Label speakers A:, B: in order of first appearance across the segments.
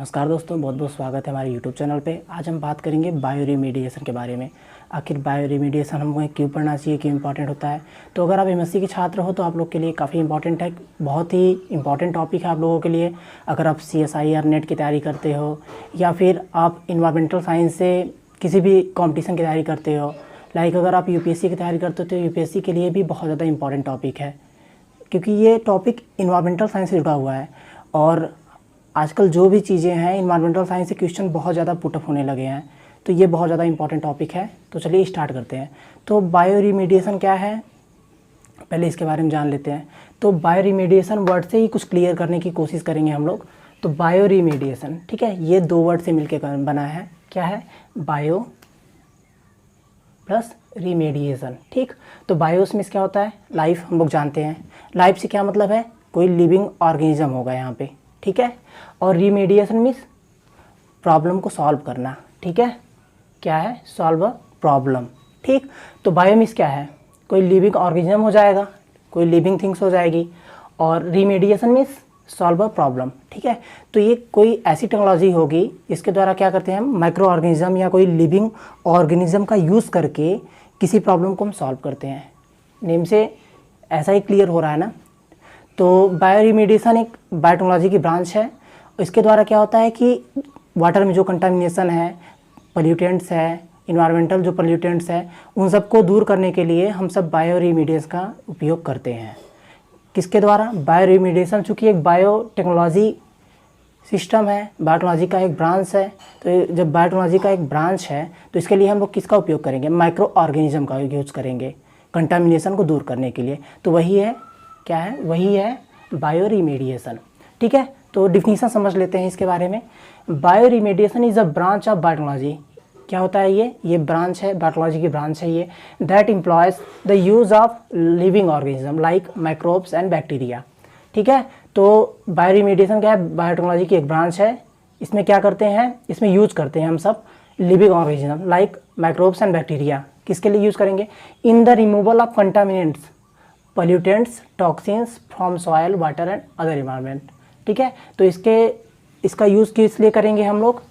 A: नमस्कार दोस्तों, बहुत बहुत स्वागत है हमारे YouTube चैनल पे। आज हम बात करेंगे बायो रिमेडिएशन के बारे में। आखिर बायो रिमेडिएशन हमें क्यों पढ़ना चाहिए, क्यों इंपॉर्टेंट होता है। तो अगर आप एमएससी के छात्र हो तो आप लोग के लिए काफ़ी इंपॉर्टेंट है, बहुत ही इंपॉर्टेंट टॉपिक है आप लोगों के लिए। अगर आप CSIR नेट की तैयारी करते हो या फिर आप इन्वायरमेंटल साइंस से किसी भी कॉम्पिटिशन की तैयारी करते हो, लाइक अगर आप UPSC की तैयारी करते हो तो UPSC के लिए भी बहुत ज़्यादा इंपॉर्टेंट टॉपिक है, क्योंकि ये टॉपिक इन्वायरमेंटल साइंस से जुड़ा हुआ है। और आजकल जो भी चीज़ें हैं इन्वायरमेंटल साइंस से क्वेश्चन बहुत ज़्यादा पुटअप होने लगे हैं, तो ये बहुत ज़्यादा इंपॉर्टेंट टॉपिक है। तो चलिए स्टार्ट करते हैं। तो बायो रिमेडिएशन क्या है, पहले इसके बारे में जान लेते हैं। तो बायो रिमेडिएशन वर्ड से ही कुछ क्लियर करने की कोशिश करेंगे हम लोग। तो बायो रिमेडिएशन, ठीक है, ये दो वर्ड से मिलकर बना है। क्या है? Bio plus remediation. ठीक, तो बायोस में क्या होता है? लाइफ, हम लोग जानते हैं। लाइफ से क्या मतलब है? कोई लिविंग ऑर्गेनिज्म होगा यहाँ पे, ठीक है। और रिमेडिएशन मीन्स प्रॉब्लम को सॉल्व करना, ठीक है। क्या है? सॉल्व अ प्रॉब्लम, ठीक। तो बायो मीन्स क्या है? कोई लिविंग ऑर्गेनिज्म हो जाएगा, कोई लिविंग थिंग्स हो जाएगी। और remediation means solve a problem, ठीक है। तो ये कोई ऐसी टेक्नोलॉजी होगी जिसके द्वारा क्या करते हैं हम, माइक्रो ऑर्गेनिज्म या कोई लिविंग ऑर्गेनिज्म का यूज़ करके किसी प्रॉब्लम को हम सॉल्व करते हैं। नेम से ऐसा ही क्लियर हो रहा है ना। तो बायो रिमेडिएशन एक बायोटेक्नोलॉजी की ब्रांच है। इसके द्वारा क्या होता है कि वाटर में जो कंटामिनेशन है, पोल्यूटेंट्स है, इन्वायरमेंटल जो पोल्यूटेंट्स है, उन सबको दूर करने के लिए हम सब बायो रिमेडिएशन का उपयोग करते हैं। किसके द्वारा? बायो रिमेडिएशन, चूँकि एक बायोटेक्नोलॉजी सिस्टम है, बायोटेक्नोलॉजी का एक ब्रांच है। तो जब बायोटेक्नोलॉजी का एक ब्रांच है तो इसके लिए हम लोग किसका उपयोग करेंगे? माइक्रो ऑर्गेनिज्म का यूज़ करेंगे कंटामिनेशन को दूर करने के लिए। तो वही है, क्या है? वही है बायो रिमेडिएशन, ठीक है। तो डिफिनीशन समझ लेते हैं इसके बारे में। Bio remediation is a branch of biotechnology. क्या होता है ये ब्रांच है, बायोटेक्नोलॉजी की ब्रांच है ये, that employees the use of living organism like microbes and bacteria, ठीक है। तो बायो रिमेडिएशन क्या है? बायोटेक्नोलॉजी की एक ब्रांच है। इसमें क्या करते हैं? इसमें यूज करते हैं हम सब living organism like microbes and bacteria. किसके लिए यूज़ करेंगे? In the removal of contaminants, pollutants, toxins from soil, water and other environment, ठीक है। तो इसका यूज़ किस लिए करेंगे हम लोग?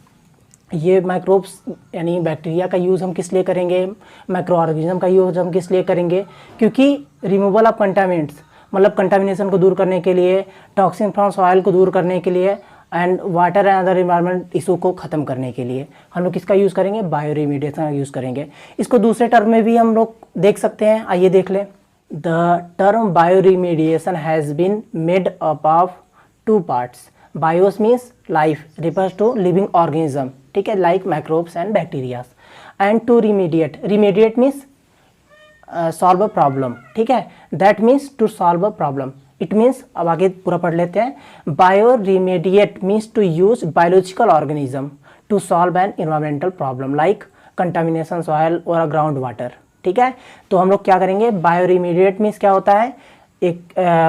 A: ये माइक्रोब्स यानी बैक्टीरिया का यूज़ हम किस लिए करेंगे? माइक्रो ऑर्गेनिज्म का यूज़ हम किस लिए करेंगे? क्योंकि रिमूवल ऑफ कंटामिनेंट्स मतलब कंटामिनेशन को दूर करने के लिए, टॉक्सिन फ्रॉम सॉयल को दूर करने के लिए, and water and other environment issue को ख़त्म करने के लिए हम लोग किसका यूज़ करेंगे? बायो रिमेडिएशन का यूज़ करेंगे। इसको दूसरे टर्म में भी हम लोग देख सकते हैं, आइए देख लें। The term bioremediation has been made up of two parts. Bios means life, refers to living organism, ठीक है, like microbes and bacteria. And to remediate means solve a problem, ठीक है, that means to solve a problem. It means, अब आगे पूरा पढ़ लेते हैं। Bioremediate means to use biological organism to solve an environmental problem like contamination soil or ground water, ठीक है। तो हम लोग क्या करेंगे? बायो रिमेडिएट मीन्स क्या होता है? एक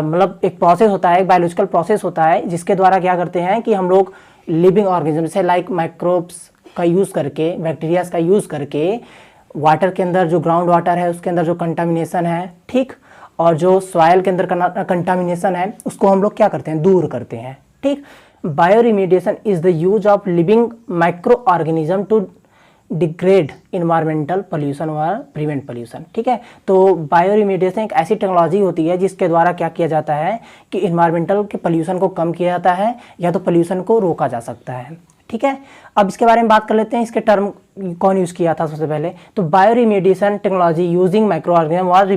A: मतलब एक प्रोसेस होता है, एक बायोलॉजिकल प्रोसेस होता है जिसके द्वारा क्या करते हैं कि हम लोग लिविंग ऑर्गेनिज्म जैसे लाइक माइक्रोब्स का यूज़ करके, बैक्टीरियाज का यूज़ करके वाटर के अंदर जो ग्राउंड वाटर है उसके अंदर जो कंटामिनेशन है, ठीक, और जो सॉयल के अंदर कंटामिनेशन है उसको हम लोग क्या करते हैं? दूर करते हैं, ठीक। Bioremediation is the use of living microorganism to degrade environmental pollution और प्रिवेंट पोल्यूशन, ठीक है। तो बायो रिमेडिएशन एक ऐसी टेक्नोलॉजी होती है जिसके द्वारा क्या किया जाता है कि इन्वायरमेंटल के पोल्यूशन को कम किया जाता है या तो पोल्यूशन को रोका जा सकता है, ठीक है। अब इसके बारे में बात कर लेते हैं, इसके टर्म कौन यूज़ किया था सबसे पहले। तो bioremediation technology using microorganism was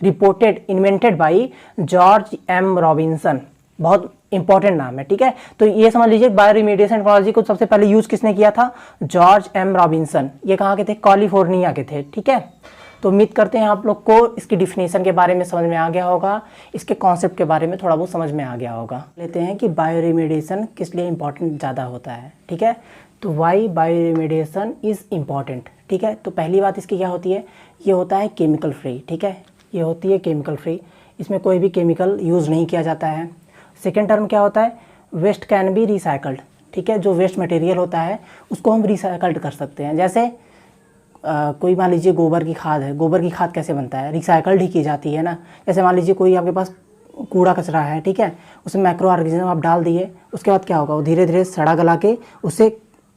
A: reported invented by George M Robinson. बहुत इंपॉर्टेंट नाम है, ठीक है। तो ये समझ लीजिए बायो रिमेडिएशन टेक्नोलॉजी को सबसे पहले यूज किसने किया था? George M Robinson. ये कहाँ के थे? कैलिफोर्निया के थे, ठीक है। तो उम्मीद करते हैं आप लोग को इसकी डिफिनेशन के बारे में समझ में आ गया होगा, इसके कॉन्सेप्ट के बारे में थोड़ा बहुत समझ में आ गया होगा। लेते हैं कि बायो रिमेडिएशन किस लिए इंपॉर्टेंट ज़्यादा होता है, ठीक है। तो why bioremediation is important, ठीक है। तो पहली बात इसकी क्या होती है? ये होता है केमिकल फ्री, ठीक है, ये होती है केमिकल फ्री। इसमें कोई भी केमिकल यूज़ नहीं किया जाता है। सेकेंड टर्म क्या होता है? वेस्ट कैन बी रिसाइकल्ड, ठीक है। जो वेस्ट मटेरियल होता है उसको हम रिसाइकल्ड कर सकते हैं। जैसे कोई मान लीजिए गोबर की खाद है, गोबर की खाद कैसे बनता है? रिसाइकल्ड ही की जाती है ना। जैसे मान लीजिए कोई आपके पास कूड़ा कचरा है, ठीक है, उसमें माइक्रो ऑर्गेनिज्म आप डाल दिए, उसके बाद क्या होगा, वो धीरे धीरे सड़ा गला के उसे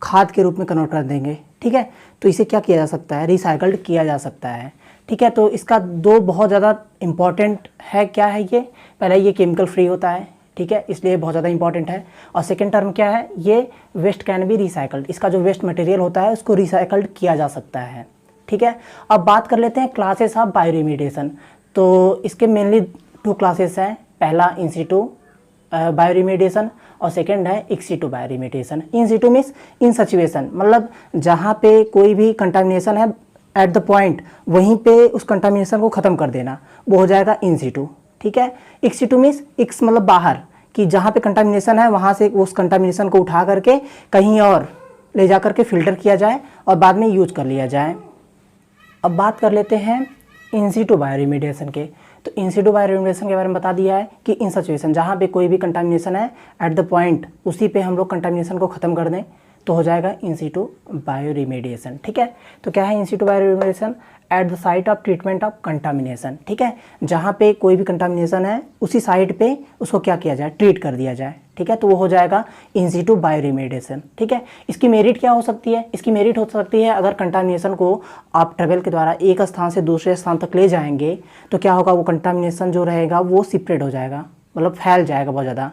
A: खाद के रूप में कन्वर्ट कर देंगे, ठीक है। तो इसे क्या किया जा सकता है, रिसाइकल्ड किया जा सकता है, ठीक है। तो इसका दो बहुत ज़्यादा इम्पॉर्टेंट है, क्या है ये, पहले ये केमिकल फ्री होता है, ठीक है, इसलिए बहुत ज़्यादा इंपॉर्टेंट है। और सेकेंड टर्म क्या है, ये वेस्ट कैन बी रिसाइकल्ड, इसका जो वेस्ट मटेरियल होता है उसको रिसाइकल्ड किया जा सकता है, ठीक है। अब बात कर लेते हैं क्लासेस ऑफ बायोरिमीडिएशन। तो इसके मेनली 2 क्लासेस हैं, पहला इन सिटू बायोरिमीडिएशन और सेकेंड है in situ बायोरिमीडिएशन। In Situ means in situation, मतलब जहाँ पे कोई भी कंटामिनेशन है एट द पॉइंट वहीं पे उस कंटामिनेशन को ख़त्म कर देना, वो हो जाएगा इन सिटू, ठीक है। इन सिटू मीन्स इक्स मतलब बाहर, कि जहाँ पे कंटामिनेशन है वहाँ से उस कंटामिनेशन को उठा करके कहीं और ले जा करके फ़िल्टर किया जाए और बाद में यूज कर लिया जाए। अब बात कर लेते हैं इन सिटू बायोरिमीडिएशन के। तो इन सिटू बायोरिमीडिएशन के बारे में बता दिया है कि इन सिचुएशन जहाँ पे कोई भी कंटामिनेशन है एट द पॉइंट उसी पे हम लोग कंटामिनेशन को ख़त्म कर दें तो हो जाएगा इन सिटू बायोरिमीडिएशन, ठीक है। तो क्या है in situ bioremediation, at the site of treatment of contamination, ठीक है, जहाँ पे कोई भी कंटामिनेशन है उसी साइट पे उसको क्या किया जाए, ट्रीट कर दिया जाए, ठीक है। तो वो हो जाएगा इन सिटू बायोरिमीडिएशन, ठीक है। इसकी मेरिट क्या हो सकती है, इसकी मेरिट हो सकती है अगर कंटामिनेशन को आप ट्रेवल के द्वारा एक स्थान से दूसरे स्थान तक ले जाएंगे तो क्या होगा, वो कंटामिनेशन जो रहेगा वो स्प्रेड हो जाएगा, मतलब फैल जाएगा बहुत ज़्यादा,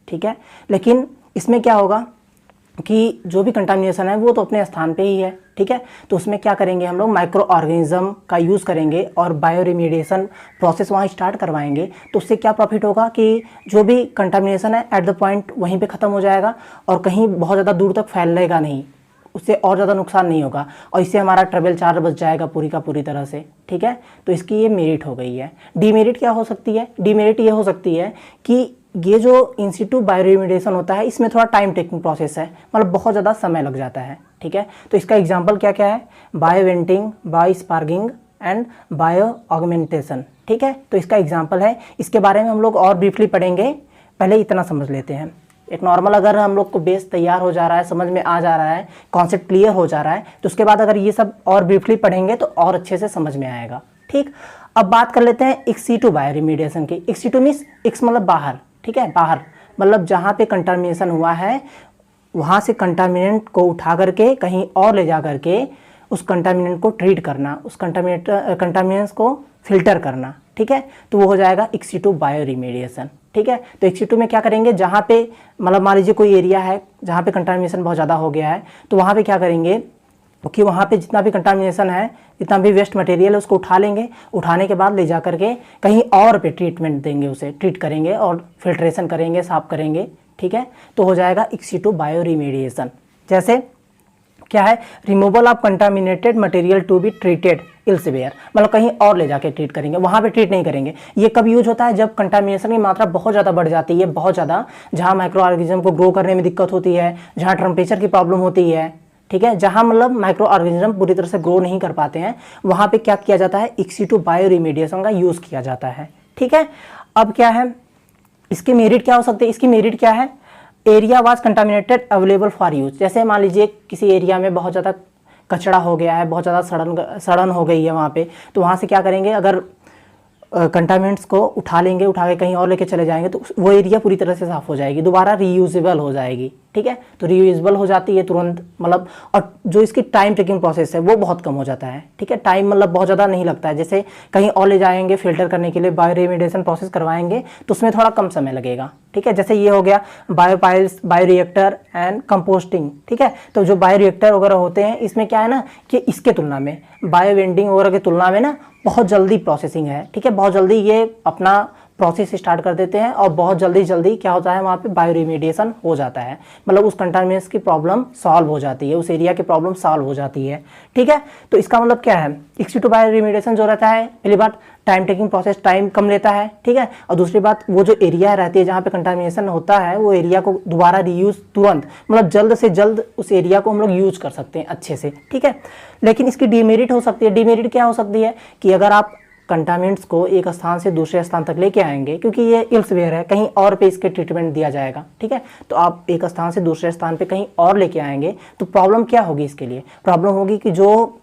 A: ठीक है। लेकिन इसमें क्या होगा कि जो भी कंटामिनेशन है वो तो अपने स्थान पे ही है, ठीक है। तो उसमें क्या करेंगे हम लोग, माइक्रो ऑर्गेनिज्म का यूज़ करेंगे और बायोरिमीडिएशन प्रोसेस वहाँ स्टार्ट करवाएंगे। तो उससे क्या प्रॉफिट होगा कि जो भी कंटामिनेशन है एट द पॉइंट वहीं पे ख़त्म हो जाएगा और कहीं बहुत ज़्यादा दूर तक फैलेगा नहीं, उससे और ज़्यादा नुकसान नहीं होगा और इससे हमारा ट्रेवल चार्ज बच जाएगा पूरी का पूरी तरह से, ठीक है। तो इसकी ये मेरिट हो गई है। डीमेरिट क्या हो सकती है, डीमेरिट ये हो सकती है कि ये जो इन सिटू बायोरिमीडिएशन होता है इसमें थोड़ा टाइम टेकिंग प्रोसेस है, मतलब बहुत ज़्यादा समय लग जाता है, ठीक है। तो इसका एग्जांपल क्या क्या है, bioventing, bio sparking and bioaugmentation, ठीक है। तो इसका एग्जांपल है, इसके बारे में हम लोग और ब्रीफली पढ़ेंगे, पहले इतना समझ लेते हैं। एक नॉर्मल अगर हम लोग को बेस तैयार हो जा रहा है, समझ में आ जा रहा है, कॉन्सेप्ट क्लियर हो जा रहा है, तो उसके बाद अगर ये सब और ब्रीफली पढ़ेंगे तो और अच्छे से समझ में आएगा, ठीक। अब बात कर लेते हैं इन सिटू बायोरिमीडिएशन की। इन सिटू मीन्स इक्स मतलब बाहर, ठीक है, बाहर मतलब जहाँ पे कंटामिनेशन हुआ है वहाँ से कंटामिनेंट को उठा करके कहीं और ले जा करके उस कंटामिनेंट को ट्रीट करना, उस कंटामिनेंट्स को फिल्टर करना, ठीक है। तो वो हो जाएगा इन सिटू बायोरिमीडिएशन, ठीक है। तो इन सिटू में क्या करेंगे, जहाँ पे मतलब मान लीजिए कोई एरिया है जहाँ पे कंटामिनेशन बहुत ज़्यादा हो गया है तो वहाँ पे क्या करेंगे कि वहाँ पे जितना भी कंटामिनेशन है, जितना भी वेस्ट मटेरियल है उसको उठा लेंगे, उठाने के बाद ले जा करके कहीं और पे ट्रीटमेंट देंगे, उसे ट्रीट करेंगे और फिल्ट्रेशन करेंगे, साफ करेंगे, ठीक है। तो हो जाएगा इन सिटू बायोरिमीडिएशन। जैसे क्या है, removal of contaminated material to be treated elsewhere, मतलब कहीं और ले जाके ट्रीट करेंगे, वहाँ पे ट्रीट नहीं करेंगे। ये कब यूज होता है, जब कंटामिनेशन की मात्रा बहुत ज़्यादा बढ़ जाती है, बहुत ज़्यादा, जहाँ माइक्रो ऑर्गेनिज्म को ग्रो करने में दिक्कत होती है, जहाँ टेम्परेचर की प्रॉब्लम होती है, ठीक है, जहाँ मतलब माइक्रो ऑर्गेनिज्म पूरी तरह से ग्रो नहीं कर पाते हैं, वहाँ पे क्या किया जाता है, इन सिटू बायोरिमीडिएशन का यूज़ किया जाता है, ठीक है। अब क्या है, इसकी मेरिट क्या हो सकती है, इसकी मेरिट क्या है, area was contaminated available for use. जैसे मान लीजिए किसी एरिया में बहुत ज़्यादा कचरा हो गया है, बहुत ज़्यादा सड़न हो गई है वहाँ पे, तो वहाँ से क्या करेंगे, अगर कंटामिनेंट्स को उठा लेंगे, उठा के कहीं और लेके चले जाएंगे तो वो एरिया पूरी तरह से साफ़ हो जाएगी, दोबारा रीयूजेबल हो जाएगी, ठीक है। तो रीयूजेबल हो जाती है तुरंत, मतलब, और जो इसकी टाइम टेकिंग प्रोसेस है वो बहुत कम हो जाता है, ठीक है। टाइम मतलब बहुत ज़्यादा नहीं लगता है, जैसे कहीं और ले जाएंगे फिल्टर करने के लिए, बायोरिमीडिएशन प्रोसेस करवाएंगे तो उसमें थोड़ा कम समय लगेगा, ठीक है। जैसे ये हो गया बायोपाइल्स, बायोरिएक्टर एंड कंपोस्टिंग, ठीक है। तो जो बायोरिएक्टर वगैरह होते हैं इसमें क्या है ना कि इसके तुलना में, बायो वेंटिंग वगैरह की तुलना में ना बहुत जल्दी प्रोसेसिंग है, ठीक है, बहुत जल्दी ये अपना प्रोसेस स्टार्ट कर देते हैं और बहुत जल्दी क्या होता है, वहाँ पे बायोरिमीडिएशन हो जाता है, मतलब उस कंटामिनेशन की प्रॉब्लम सॉल्व हो जाती है, उस एरिया की प्रॉब्लम सॉल्व हो जाती है, ठीक है। तो इसका मतलब क्या है, इन सिटू बायोरिमीडिएशन जो रहता है, पहली बात टाइम टेकिंग प्रोसेस, टाइम कम लेता है, ठीक है। और दूसरी बात, वो जो एरिया रहती है जहाँ पे कंटामिनेशन होता है वो एरिया को दोबारा रीयूज तुरंत, मतलब जल्द से जल्द उस एरिया को हम लोग यूज कर सकते हैं अच्छे से, ठीक है। लेकिन इसकी डीमेरिट हो सकती है। डीमेरिट क्या हो सकती है कि अगर आप कंटामिनेंट्स को एक स्थान से दूसरे स्थान तक लेके आएंगे, क्योंकि ये इल्सवेयर है, कहीं और पे इसके ट्रीटमेंट दिया जाएगा, ठीक है। तो आप एक स्थान से दूसरे स्थान पे कहीं और लेके आएंगे तो प्रॉब्लम क्या होगी, इसके लिए प्रॉब्लम होगी कि जो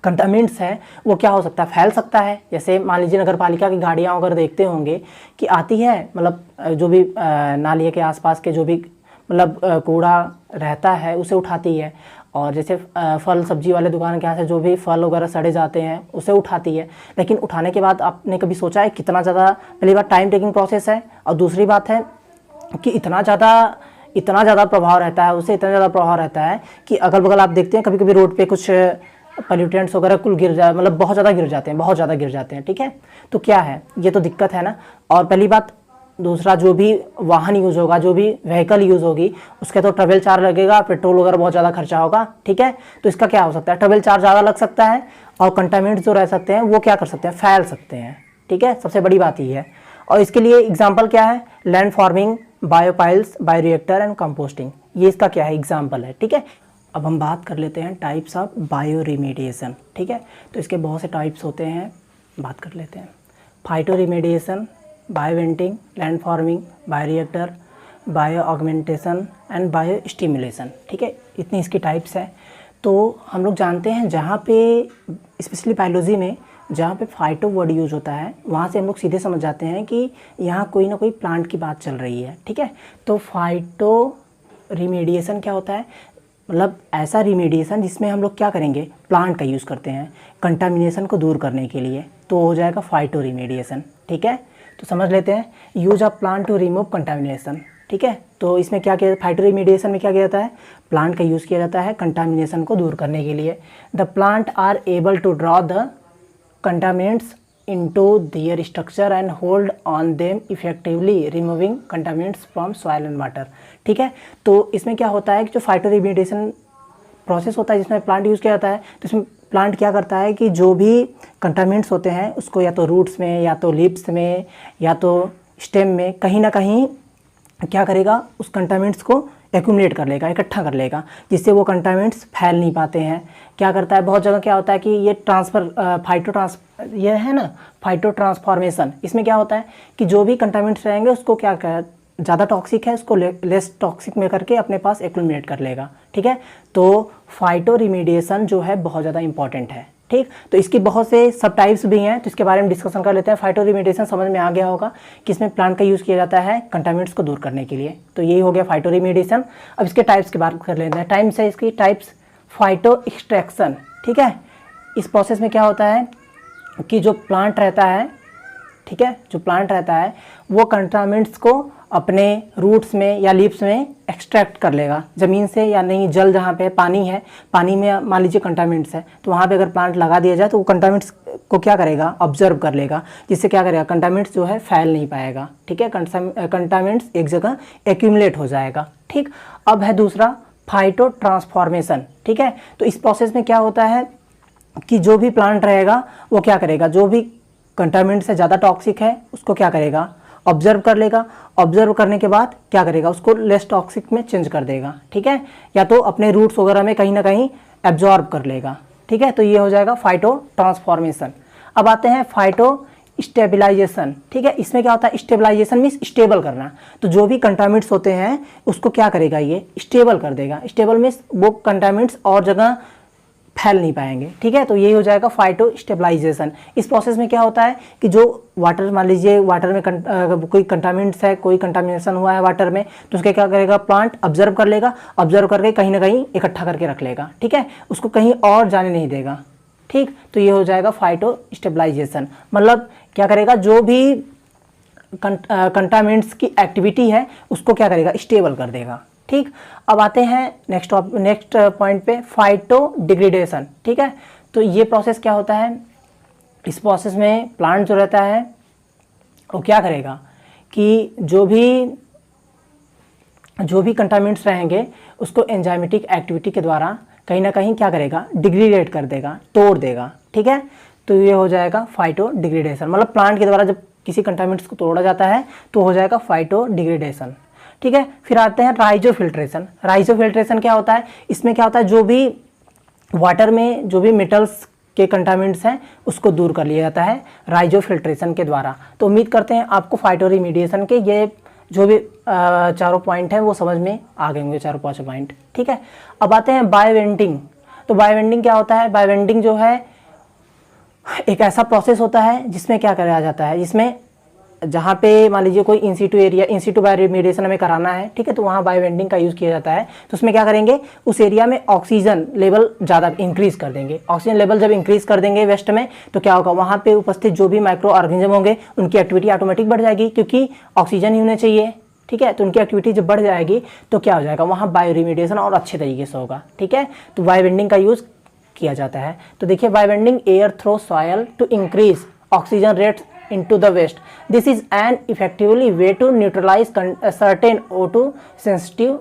A: कंटामिनेंट्स है वो क्या हो सकता है, फैल सकता है। जैसे मान लीजिए नगर पालिका की गाड़ियाँ अगर देखते होंगे कि आती है, मतलब जो भी नालिए के आसपास के जो भी मतलब कूड़ा रहता है उसे उठाती है, और जैसे फल सब्जी वाले दुकान के यहाँ से जो भी फल वगैरह सड़े जाते हैं उसे उठाती है। लेकिन उठाने के बाद आपने कभी सोचा है कितना ज़्यादा, पहली बात टाइम टेकिंग प्रोसेस है, और दूसरी बात है कि इतना ज़्यादा प्रभाव रहता है, उसे इतना ज़्यादा प्रभाव रहता है कि अगल बगल आप देखते हैं कभी कभी रोड पे कुछ पॉल्यूटेंट्स वगैरह कुल गिर जाए, मतलब बहुत ज़्यादा गिर जाते हैं। ठीक है, तो क्या है, ये तो दिक्कत है ना। और पहली बात, दूसरा जो भी वाहन यूज़ होगा, जो भी व्हीकल यूज़ होगी, उसके तो ट्रेवल चार्ज लगेगा, पेट्रोल वगैरह बहुत ज़्यादा खर्चा होगा। ठीक है, तो इसका क्या हो सकता है, ट्रेवल चार्ज ज़्यादा लग सकता है, और कंटामिनेंट्स जो रह सकते हैं वो क्या कर सकते हैं, फैल सकते हैं। ठीक है, सबसे बड़ी बात ये है। और इसके लिए एग्जाम्पल क्या है, land farming, biopiles, bioreactor and composting, ये इसका क्या है, एग्जाम्पल है। ठीक है, अब हम बात कर लेते हैं टाइप्स ऑफ बायो रिमेडिएशन। ठीक है, तो इसके बहुत से टाइप्स होते हैं, बात कर लेते हैं। Phytoremediation, bioventing, land farming, bioreactor, bioaugmentation and biostimulation. ठीक है, इतनी इसकी टाइप्स है। तो हम लोग जानते हैं जहाँ पे स्पेशली बायोलॉजी में जहाँ पे फाइटो वर्ड यूज होता है वहाँ से हम लोग सीधे समझ जाते हैं कि यहाँ कोई ना कोई प्लांट की बात चल रही है। ठीक है, तो फाइटो रिमेडिएशन क्या होता है, मतलब ऐसा रिमेडिएशन जिसमें हम लोग क्या करेंगे, प्लांट का यूज़ करते हैं कंटामिनेशन को दूर करने के लिए, तो हो जाएगा फाइटो रिमेडिएशन। ठीक है, तो समझ लेते हैं, use of plant to remove contamination. ठीक है, तो इसमें क्या किया, फाइटो रिमेडिएशन में क्या किया जाता है, प्लांट का यूज़ किया जाता है कंटामिनेशन को दूर करने के लिए। The plant are able to draw the contaminants into their structure and hold on them effectively removing contaminants from soil and water। ठीक है, तो इसमें क्या होता है कि जो फाइटो रिमेडिएशन प्रोसेस होता है जिसमें प्लांट यूज़ किया जाता है, तो इसमें प्लांट क्या करता है कि जो भी कंटामिनेंट्स होते हैं उसको या तो रूट्स में, या तो लीव्स में, या तो स्टेम में कहीं ना कहीं क्या करेगा, उस कंटामिनेंट्स को एक्यूमुलेट कर लेगा, इकट्ठा कर लेगा, जिससे वो कंटामिनेंट्स फैल नहीं पाते हैं। क्या करता है, बहुत जगह क्या होता है कि ये ये है ना फाइटो ट्रांसफॉर्मेशन, इसमें क्या होता है कि जो भी कंटामिनेंट्स रहेंगे उसको क्या कर, ज़्यादा टॉक्सिक है उसको लेस टॉक्सिक में करके अपने पास एक्यूमुलेट कर लेगा। ठीक है, तो फाइटो रिमेडिएशन जो है बहुत ज़्यादा इंपॉर्टेंट है। ठीक, तो इसकी बहुत से सब टाइप्स भी हैं, तो इसके बारे में डिस्कशन कर लेते हैं। फाइटो रिमेडिएशन समझ में आ गया होगा कि इसमें प्लांट का यूज़ किया जाता है कंटामिनेंट्स को दूर करने के लिए, तो यही हो गया फाइटो रिमेडिएशन। अब इसके टाइप्स की बात कर लेते हैं। टाइप्स है इसकी, टाइप्स फाइटो एक्सट्रैक्शन। ठीक है, इस प्रोसेस में क्या होता है कि जो प्लांट रहता है, ठीक है, जो प्लांट रहता है वो कंटामिनेंट्स को अपने रूट्स में या लीव्स में एक्सट्रैक्ट कर लेगा ज़मीन से, या नहीं जल जहाँ पे पानी है, पानी में मान लीजिए कंटामिनेंट्स है, तो वहाँ पे अगर प्लांट लगा दिया जाए तो वो कंटामिनेंट्स को क्या करेगा, ऑब्जर्व कर लेगा, जिससे क्या करेगा, कंटामिनेंट्स जो है फैल नहीं पाएगा। ठीक है, कंटामिनेंट्स एक जगह एक्यूमुलेट हो जाएगा। ठीक, अब है दूसरा फाइटो ट्रांसफॉर्मेशन। ठीक है, तो इस प्रोसेस में क्या होता है कि जो भी प्लांट रहेगा वो क्या करेगा, जो भी कंटामिनेंट से ज़्यादा टॉक्सिक है उसको क्या करेगा, ऑब्जर्व कर लेगा, ऑब्जर्व करने के बाद क्या करेगा, उसको लेस टॉक्सिक में चेंज कर देगा। ठीक है, या तो अपने रूट्स वगैरह में कहीं ना कहीं एब्जॉर्ब कर लेगा। ठीक है, तो ये हो जाएगा फाइटो ट्रांसफॉर्मेशन। अब आते हैं फाइटो स्टेबलाइजेशन। ठीक है, इसमें क्या होता है, स्टेबलाइजेशन मीन्स स्टेबल करना, तो जो भी कंटामिनेंट्स होते हैं उसको क्या करेगा, ये स्टेबल कर देगा। स्टेबल मीन्स वो कंटामिनेंट्स और जगह फैल नहीं पाएंगे। ठीक है, तो यही हो जाएगा फाइटो स्टेबलाइजेशन। इस प्रोसेस में क्या होता है कि जो वाटर, मान लीजिए वाटर में कोई कंटामिनेंट्स है, कोई कंटामिनेशन हुआ है वाटर में, तो उसके क्या करेगा, प्लांट ऑब्जर्व कर लेगा, ऑब्जर्व करके कहीं ना कहीं इकट्ठा करके रख लेगा। ठीक है, उसको कहीं और जाने नहीं देगा। ठीक, तो ये हो जाएगा फाइटो स्टेबलाइजेशन, मतलब क्या करेगा, जो भी कंटामिनेंट्स की एक्टिविटी है उसको क्या करेगा, स्टेबल कर देगा। ठीक, अब आते हैं नेक्स्ट पॉइंट पे, फाइटो डिग्रेडेशन। ठीक है, तो ये प्रोसेस क्या होता है, इस प्रोसेस में प्लांट जो रहता है वो क्या करेगा कि जो भी कंटामिनेंट्स रहेंगे उसको एंजाइमेटिक एक्टिविटी के द्वारा कहीं ना कहीं क्या करेगा, डिग्रेडेट कर देगा, तोड़ देगा। ठीक है, तो ये हो जाएगा फाइटो डिग्रेडेशन, मतलब प्लांट के द्वारा जब किसी कंटामिनेंट्स को तोड़ा जाता है तो हो जाएगा फाइटो डिग्रेडेशन। ठीक है, फिर आते हैं राइजोफिल्ट्रेशन। राइजोफिल्ट्रेशन क्या होता है, इसमें क्या होता है, जो भी वाटर में जो भी मेटल्स के कंटामिनेंट्स हैं उसको दूर कर लिया जाता है राइजोफिल्ट्रेशन के द्वारा। तो उम्मीद करते हैं आपको फाइटो रिमेडिएशन के ये जो भी चारों पॉइंट हैं वो समझ में आ गए होंगे, चारों पाँचों पॉइंट। ठीक है, अब आते हैं बायोवेंटिंग। तो बायोवेंडिंग क्या होता है? बायोवेंडिंग जो है एक ऐसा प्रोसेस होता है जिसमें क्या कराया जाता है, जिसमें जहाँ पे मान लीजिए कोई इंसिटू एरिया, इंसिटू बायोरिमेडिएशन हमें कराना है, ठीक है, तो वहाँ बायोवेंडिंग का यूज़ किया जाता है। तो उसमें क्या करेंगे, उस एरिया में ऑक्सीजन लेवल ज़्यादा इंक्रीज कर देंगे। ऑक्सीजन लेवल जब इंक्रीज कर देंगे वेस्ट में, तो क्या होगा, वहाँ पे उपस्थित जो भी माइक्रो ऑर्गेनिज्म होंगे उनकी एक्टिविटी ऑटोमेटिक बढ़ जाएगी, क्योंकि ऑक्सीजन ही होने चाहिए, ठीक है। तो उनकी एक्टिविटी जब बढ़ जाएगी तो क्या हो जाएगा, वहाँ बायोरिमेडिएशन और अच्छे तरीके से होगा, ठीक है। तो बायोवेंडिंग का यूज़ किया जाता है। तो देखिए, bioventing air through soil to increase oxygen rate into the waste. This is an effectively way to neutralize certain O2 sensitive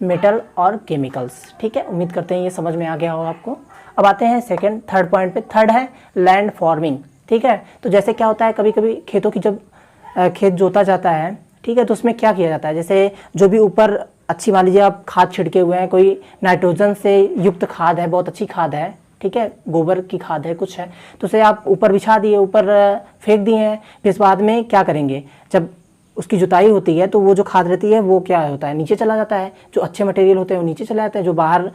A: metal और chemicals, ठीक है। उम्मीद करते हैं ये समझ में आ गया हो आपको। अब आते हैं थर्ड पॉइंट पे। थर्ड है लैंड फार्मिंग, ठीक है। तो जैसे क्या होता है, कभी कभी खेतों की जब खेत जोता जाता है, ठीक है, तो उसमें क्या किया जाता है, जैसे जो भी ऊपर अच्छी, मान लीजिए आप खाद छिड़के हुए हैं, कोई नाइट्रोजन से युक्त खाद है, बहुत अच्छी खाद है, ठीक है, गोबर की खाद है, कुछ है, तो उसे आप ऊपर बिछा दिए, ऊपर फेंक दिए हैं। फिर इस बाद में क्या करेंगे, जब उसकी जुताई होती है तो वो जो खाद रहती है वो क्या होता है, नीचे चला जाता है। जो अच्छे मटेरियल होते हैं वो नीचे चले जाते हैं, जो बाहर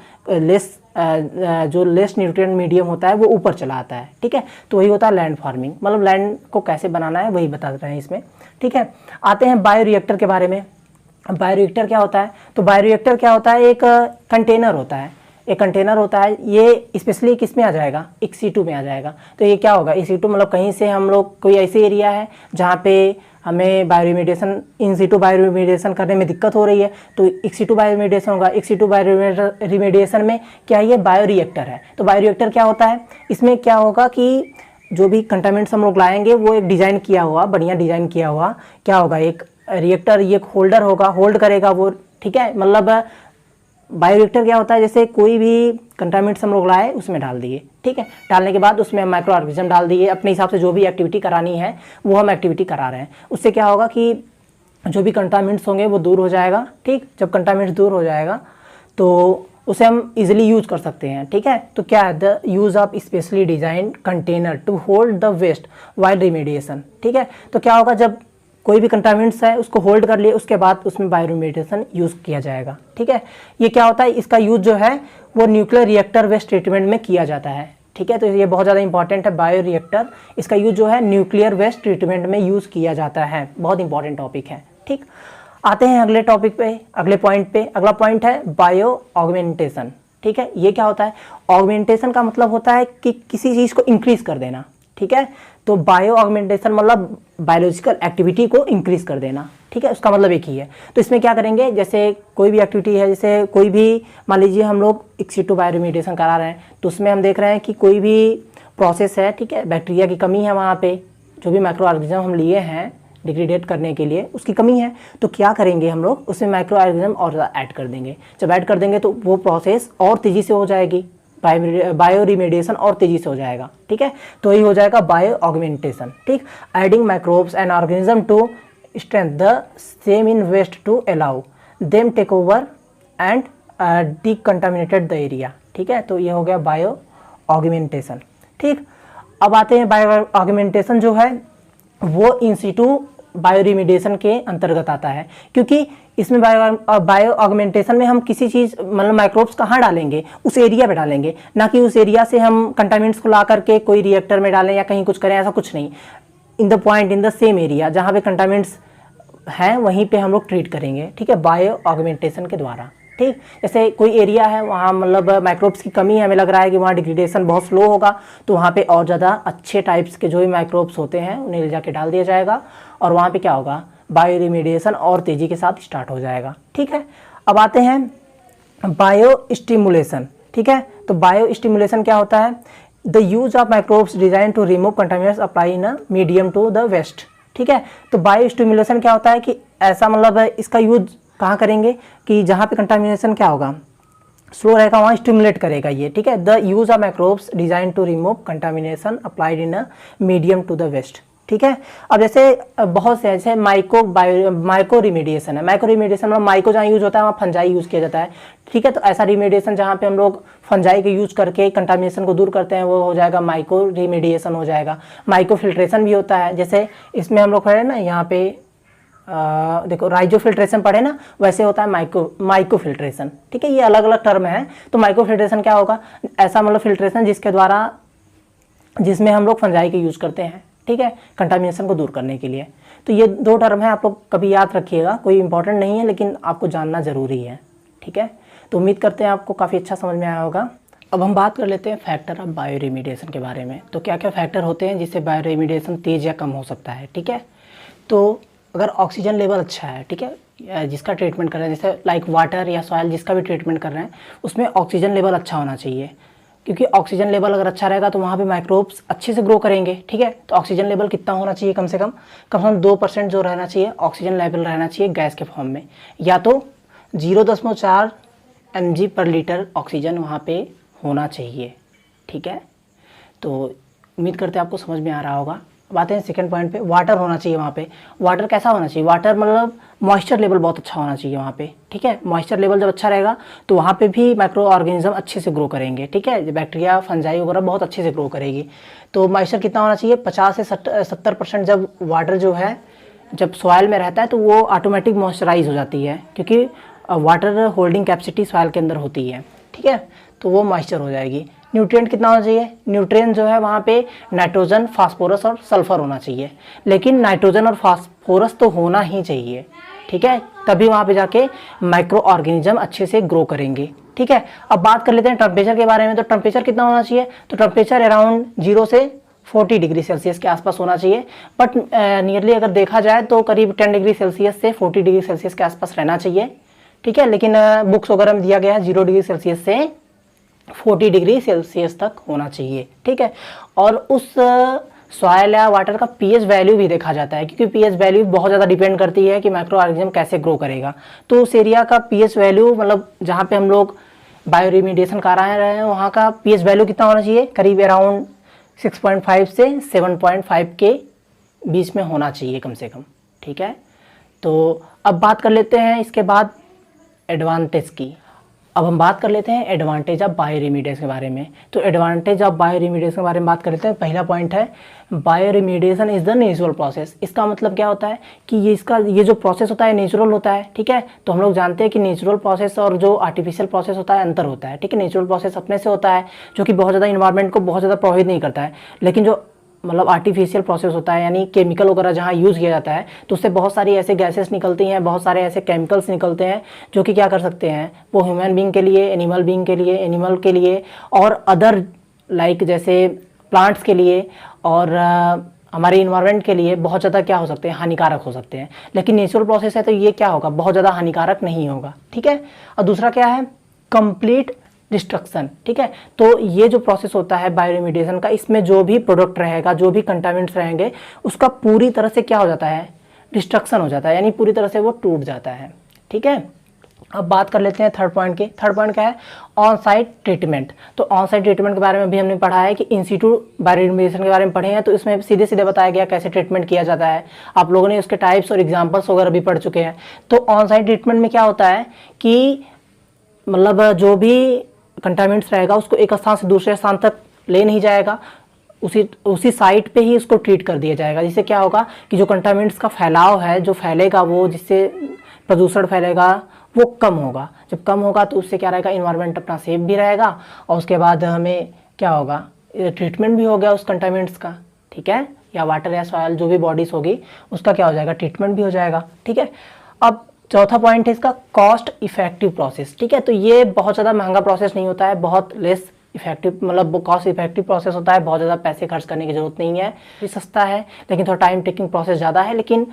A: जो लेस न्यूट्रिएंट मीडियम होता है वो ऊपर चला आता है, ठीक है। तो वही होता है लैंड फार्मिंग, मतलब लैंड को कैसे बनाना है वही बता रहे हैं इसमें, ठीक है। आते हैं बायोरिएक्टर के बारे में। बायोरिएक्टर क्या होता है, तो बायोरिएक्टर क्या होता है, एक कंटेनर होता है, एक कंटेनर होता है। ये स्पेशली किस में आ जाएगा, एक C2 में आ जाएगा। तो ये क्या होगा, C2 मतलब कहीं से हम लोग, कोई ऐसी एरिया है जहाँ पे हमें बायोरिमेडिएशन, इन सिटू बायोरिमेडिएशन करने में दिक्कत हो रही है, तो एक C2 बायोरिमेडिएशन होगा। एक C2 बायोरिमेडिएशन में क्या, ये बायोरिएक्टर है। तो बायोरिएक्टर क्या होता है, इसमें क्या होगा कि जो भी कंटामिनेंट्स हम लोग लाएंगे वो एक डिज़ाइन किया हुआ, बढ़िया डिज़ाइन किया हुआ क्या होगा, एक रिएक्टर, ये होल्डर होगा, होल्ड करेगा वो, ठीक है। मतलब बायोरिएक्टर क्या होता है, जैसे कोई भी कंटामिनेंट्स हम लोग लाए उसमें डाल दिए, ठीक है। डालने के बाद उसमें माइक्रो ऑर्गेनिज्म डाल दिए, अपने हिसाब से जो भी एक्टिविटी करानी है वो हम एक्टिविटी करा रहे हैं। उससे क्या होगा कि जो भी कंटामिनेंट्स होंगे वो दूर हो जाएगा, ठीक। जब कंटामिनेंट्स दूर हो जाएगा तो उसे हम इजीली यूज कर सकते हैं, ठीक है। तो क्या है, the use of specially design container to hold the waste while remediation, ठीक है। तो क्या होगा, जब कोई भी कंटामिनेंट्स है उसको होल्ड कर लिए, उसके बाद उसमें बायोरिमेडिएशन यूज़ किया जाएगा, ठीक है। ये क्या होता है, इसका यूज़ जो है वो न्यूक्लियर रिएक्टर वेस्ट ट्रीटमेंट में किया जाता है, ठीक है। तो ये बहुत ज़्यादा इंपॉर्टेंट है, बायोरिएक्टर, इसका यूज़ जो है न्यूक्लियर वेस्ट ट्रीटमेंट में यूज़ किया जाता है, बहुत इंपॉर्टेंट टॉपिक है, ठीक। आते हैं अगले टॉपिक पे, अगले पॉइंट पे। अगला पॉइंट है बायो ऑगमेंटेशन, ठीक है। ये क्या होता है, ऑगमेंटेशन का मतलब होता है कि किसी चीज़ को इंक्रीज कर देना, ठीक है। तो बायो ऑगमेंटेशन मतलब बायोलॉजिकल एक्टिविटी को इंक्रीज कर देना, ठीक है, उसका मतलब एक ही है। तो इसमें क्या करेंगे, जैसे कोई भी एक्टिविटी है, जैसे कोई भी मान लीजिए हम लोग एक्सिटो बायोरिमेडिएशन करा रहे हैं, तो उसमें हम देख रहे हैं कि कोई भी प्रोसेस है, ठीक है, बैक्टीरिया की कमी है वहाँ पे, जो भी माइक्रो ऑर्गेनिज्म हम लिए हैं डिग्रेडेट करने के लिए उसकी कमी है, तो क्या करेंगे हम लोग, उसमें माइक्रो ऑर्गेनिज्म और ऐड कर देंगे। जब ऐड कर देंगे तो वो प्रोसेस और तेज़ी से हो जाएगी, बायोरिमेडिएशन और तेजी से हो जाएगा, ठीक है। तो ये हो जाएगा बायो ऑगमेंटेशन, ठीक। Adding microbes and organism to strength the same in waste to allow them take over and decontaminated the area, ठीक है। तो ये हो गया बायो ऑगमेंटेशन, ठीक। अब आते हैं बायो ऑगमेंटेशन जो है वो इन सिटू बायोरिमेडिएशन के अंतर्गत आता है, क्योंकि इसमें बायो ऑगमेंटेशन में हम किसी चीज़, मतलब माइक्रोब्स कहाँ डालेंगे, उस एरिया पे डालेंगे, ना कि उस एरिया से हम कंटामिनेंट्स को ला करके कोई रिएक्टर में डालें या कहीं कुछ करें, ऐसा कुछ नहीं। In the point, in the same area जहाँ पे कंटामिनेंट्स हैं वहीं पे हम लोग ट्रीट करेंगे, ठीक है, बायो ऑगमेंटेशन के द्वारा, ठीक। जैसे कोई एरिया है वहाँ मतलब माइक्रोब्स की कमी है, हमें लग रहा है कि वहाँ डिग्रेडेशन बहुत स्लो होगा, तो वहाँ पे और ज़्यादा अच्छे टाइप्स के जो भी माइक्रोब्स होते हैं उन्हें ले जाके डाल दिया जाएगा, और वहाँ पे क्या होगा, बायोरिमेडिएशन और तेज़ी के साथ स्टार्ट हो जाएगा, ठीक है। अब आते हैं बायो स्टिमुलेशन, ठीक है। तो बायो स्टिमुलेशन क्या होता है, the use of microbes design to remove contaminants apply in medium to the waste, ठीक है। तो बायो स्टिमुलेशन क्या होता है कि ऐसा मतलब इसका यूज कहाँ करेंगे कि जहाँ पे कंटामिनेशन क्या होगा, स्लो रहेगा, वहाँ स्टिमुलेट करेगा ये, ठीक है। The use of microbes design to remove contamination applied in a medium to the waste, ठीक है। अब जैसे बहुत से ऐसे माइको रिमेडिएशन है, माइको रिमेडिएशन मतलब माइको जहाँ यूज होता है वहाँ फंजाई यूज़ किया जाता है, ठीक है। तो ऐसा रिमेडिएशन जहाँ पे हम लोग फंजाई के यूज करके कंटामिनेशन को दूर करते हैं वो हो जाएगा माइको रिमेडिएशन हो जाएगा। माइको फिल्ट्रेशन भी होता है, जैसे इसमें हम लोग खड़े ना यहाँ पे देखो राइजो फिल्ट्रेशन पढ़े ना, वैसे होता है माइक्रो फिल्ट्रेशन, ठीक है। ये अलग अलग टर्म है। तो माइक्रो फिल्ट्रेशन क्या होगा, ऐसा मतलब फिल्ट्रेशन जिसमें हम लोग फंजाई के यूज़ करते हैं, ठीक है, कंटामिनेशन को दूर करने के लिए। तो ये 2 टर्म है, आप लोग कभी याद रखिएगा, कोई इंपॉर्टेंट नहीं है लेकिन आपको जानना ज़रूरी है, ठीक है। तो उम्मीद करते हैं आपको काफ़ी अच्छा समझ में आया होगा। अब हम बात कर लेते हैं फैक्टर ऑफ बायो रेमिडिएशन के बारे में। तो क्या क्या फैक्टर होते हैं जिससे बायो रेमिडिएशन तेज़ या कम हो सकता है, ठीक है। तो अगर ऑक्सीजन लेवल अच्छा है, ठीक है, जिसका ट्रीटमेंट कर रहे हैं, जैसे लाइक वाटर या सॉइल जिसका भी ट्रीटमेंट कर रहे हैं, उसमें ऑक्सीजन लेवल अच्छा होना चाहिए, क्योंकि ऑक्सीजन लेवल अगर अच्छा रहेगा तो वहाँ पे माइक्रोब्स अच्छे से ग्रो करेंगे, ठीक है। तो ऑक्सीजन लेवल कितना होना चाहिए, कम से कम 2% जो रहना चाहिए ऑक्सीजन लेवल रहना चाहिए गैस के फॉर्म में, या तो 0.4 mg पर लीटर ऑक्सीजन वहाँ पे होना चाहिए, ठीक है। तो उम्मीद करते हैं आपको समझ में आ रहा होगा। अब आते हैं सेकंड पॉइंट पे, वाटर होना चाहिए वहाँ पे। वाटर कैसा होना चाहिए, वाटर मतलब मॉइस्चर लेवल बहुत अच्छा होना चाहिए वहाँ पे, ठीक है। मॉइस्चर लेवल जब अच्छा रहेगा तो वहाँ पे भी माइक्रो ऑर्गेनिज्म अच्छे से ग्रो करेंगे, ठीक है। बैक्टीरिया फंजाई वगैरह बहुत अच्छे से ग्रो करेगी। तो मॉइस्चर कितना होना चाहिए, 50 से 70%। जब वाटर जो है जब सॉइल में रहता है तो वो ऑटोमेटिक मॉइस्चराइज हो जाती है, क्योंकि वाटर होल्डिंग कैपेसिटी सॉइल के अंदर होती है, ठीक है। तो वो मॉइस्चर हो जाएगी। न्यूट्रिएंट कितना होना चाहिए, न्यूट्रिएंट जो है वहाँ पे नाइट्रोजन, फास्फोरस और सल्फर होना चाहिए। लेकिन नाइट्रोजन और फास्फोरस तो होना ही चाहिए, ठीक है, तभी वहाँ पे जाके माइक्रो ऑर्गेनिज्म अच्छे से ग्रो करेंगे, ठीक है। अब बात कर लेते हैं टेम्परेचर के बारे में। तो टेम्परेचर कितना होना चाहिए, तो टेम्परेचर अराउंड 0 से 40 डिग्री सेल्सियस के आसपास होना चाहिए। बट नियरली अगर देखा जाए तो करीब 10 डिग्री सेल्सियस से 40 डिग्री सेल्सियस के आसपास रहना चाहिए, ठीक है। लेकिन बुक्स वगैरह में दिया गया है 0 डिग्री सेल्सियस से 40 डिग्री सेल्सियस तक होना चाहिए, ठीक है। और उस सॉइल या वाटर का पीएच वैल्यू भी देखा जाता है, क्योंकि पीएच वैल्यू बहुत ज़्यादा डिपेंड करती है कि माइक्रो ऑर्गेनिज्म कैसे ग्रो करेगा। तो उस एरिया का पीएच वैल्यू, मतलब जहाँ पे हम लोग बायो रेमिडिएशन करा रहे हैं, वहाँ का पीएच वैल्यू कितना होना चाहिए, करीब अराउंड 6.5 से 7.5 के बीच में होना चाहिए कम से कम, ठीक है। तो अब बात कर लेते हैं इसके बाद एडवांटेज की। अब हम बात कर लेते हैं एडवांटेज ऑफ बायो रेमिडिएशन के बारे में। तो एडवांटेज ऑफ बायो रेमिडिएशन के बारे में बात कर लेते हैं। पहला पॉइंट है bio remediation is the natural process. इसका मतलब क्या होता है कि ये जो प्रोसेस होता है नेचुरल होता है, ठीक है। तो हम लोग जानते हैं कि नेचुरल प्रोसेस और जो आर्टिफिशियल प्रोसेस होता है अंतर होता है, ठीक है। नेचुरल प्रोसेस अपने से होता है जो कि बहुत ज़्यादा इन्वायरमेंट को बहुत ज़्यादा प्रभावित नहीं करता है, लेकिन जो मतलब आर्टिफिशियल प्रोसेस होता है यानी केमिकल वगैरह जहाँ यूज़ किया जाता है तो उससे बहुत सारी ऐसे गैसेस निकलती हैं, बहुत सारे ऐसे केमिकल्स निकलते हैं जो कि क्या कर सकते हैं, वो ह्यूमन बींग के लिए, एनिमल बींग के लिए, एनिमल के लिए और अदर लाइक जैसे प्लांट्स के लिए और हमारे इन्वायरमेंट के लिए बहुत ज़्यादा क्या हो सकते हैं, हानिकारक हो सकते हैं। लेकिन नेचुरल प्रोसेस है तो ये क्या होगा, बहुत ज़्यादा हानिकारक नहीं होगा, ठीक है। और दूसरा क्या है, कंप्लीट डिस्ट्रक्शन, ठीक है। तो ये जो प्रोसेस होता है बायो रेमिडिएशन का, इसमें जो भी प्रोडक्ट रहेगा, जो भी कंटामिनेंट्स रहेंगे, उसका पूरी तरह से क्या हो जाता है, डिस्ट्रक्शन हो जाता है, यानी पूरी तरह से वो टूट जाता है, ठीक है। अब बात कर लेते हैं थर्ड पॉइंट की। थर्ड पॉइंट क्या है, ऑन साइट ट्रीटमेंट। तो ऑन साइट ट्रीटमेंट के बारे में भी हमने पढ़ा है कि इन सिटू बायो रेमिडिएशन के बारे में पढ़े हैं, तो इसमें सीधे सीधे बताया गया कैसे ट्रीटमेंट किया जाता है। आप लोगों ने उसके टाइप्स और एग्जाम्पल्स वगैरह भी पढ़ चुके हैं। तो ऑन साइट ट्रीटमेंट में क्या होता है कि मतलब जो भी कंटामिनेंट्स रहेगा उसको एक स्थान से दूसरे स्थान तक ले नहीं जाएगा, उसी साइट पे ही उसको ट्रीट कर दिया जाएगा। जिससे क्या होगा कि जो कंटामिनेंट्स का फैलाव है, जो फैलेगा, वो जिससे प्रदूषण फैलेगा वो कम होगा। जब कम होगा तो उससे क्या रहेगा, इन्वायरमेंट अपना सेफ भी रहेगा और उसके बाद हमें क्या होगा, ट्रीटमेंट भी हो गया उस कंटामिनेंट्स का, ठीक है। या वाटर या सॉइल जो भी बॉडीज होगी उसका क्या हो जाएगा, ट्रीटमेंट भी हो जाएगा, ठीक है। अब चौथा पॉइंट है इसका कॉस्ट इफेक्टिव प्रोसेस, ठीक है। तो ये बहुत ज़्यादा महंगा प्रोसेस नहीं होता है, बहुत लेस इफेक्टिव, मतलब कॉस्ट इफेक्टिव प्रोसेस होता है, बहुत ज़्यादा पैसे खर्च करने की जरूरत नहीं है, ये सस्ता है, लेकिन थोड़ा टाइम टेकिंग प्रोसेस ज़्यादा है। लेकिन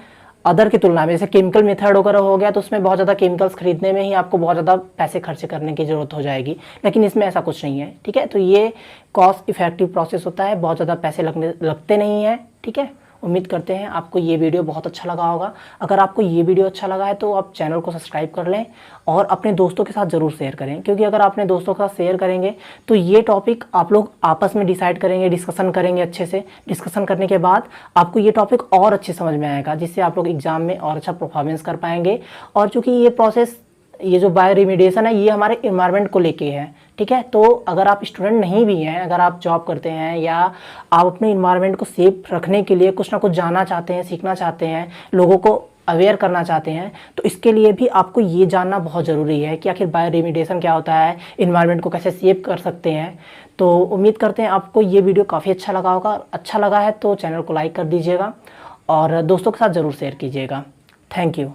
A: अदर की तुलना में जैसे केमिकल मेथड वगैरह हो गया तो उसमें बहुत ज़्यादा केमिकल्स खरीदने में ही आपको बहुत ज़्यादा पैसे खर्च करने की ज़रूरत हो जाएगी, लेकिन इसमें ऐसा कुछ नहीं है, ठीक है। तो ये कॉस्ट इफेक्टिव प्रोसेस होता है, बहुत ज़्यादा पैसे लगते नहीं हैं, ठीक है। उम्मीद करते हैं आपको ये वीडियो बहुत अच्छा लगा होगा। अगर आपको ये वीडियो अच्छा लगा है तो आप चैनल को सब्सक्राइब कर लें और अपने दोस्तों के साथ ज़रूर शेयर करें, क्योंकि अगर अपने दोस्तों के साथ शेयर करेंगे तो ये टॉपिक आप लोग आपस में डिसाइड करेंगे, डिस्कशन करेंगे, अच्छे से डिस्कशन करने के बाद आपको ये टॉपिक और अच्छे समझ में आएगा, जिससे आप लोग एग्जाम में और अच्छा परफॉर्मेंस कर पाएंगे। और चूँकि ये प्रोसेस, ये जो बायो रेमिडिएशन है, ये हमारे इन्वायरमेंट को लेके है, ठीक है। तो अगर आप स्टूडेंट नहीं भी हैं, अगर आप जॉब करते हैं या आप अपने इन्वायरमेंट को सेफ रखने के लिए कुछ ना कुछ जानना चाहते हैं, सीखना चाहते हैं, लोगों को अवेयर करना चाहते हैं तो इसके लिए भी आपको ये जानना बहुत ज़रूरी है कि आखिर बायो रेमिडिएशन क्या होता है, इन्वायरमेंट को कैसे सेव कर सकते हैं। तो उम्मीद करते हैं आपको ये वीडियो काफ़ी अच्छा लगा होगा। अच्छा लगा है तो चैनल को लाइक कर दीजिएगा और दोस्तों के साथ ज़रूर शेयर कीजिएगा। Thank you.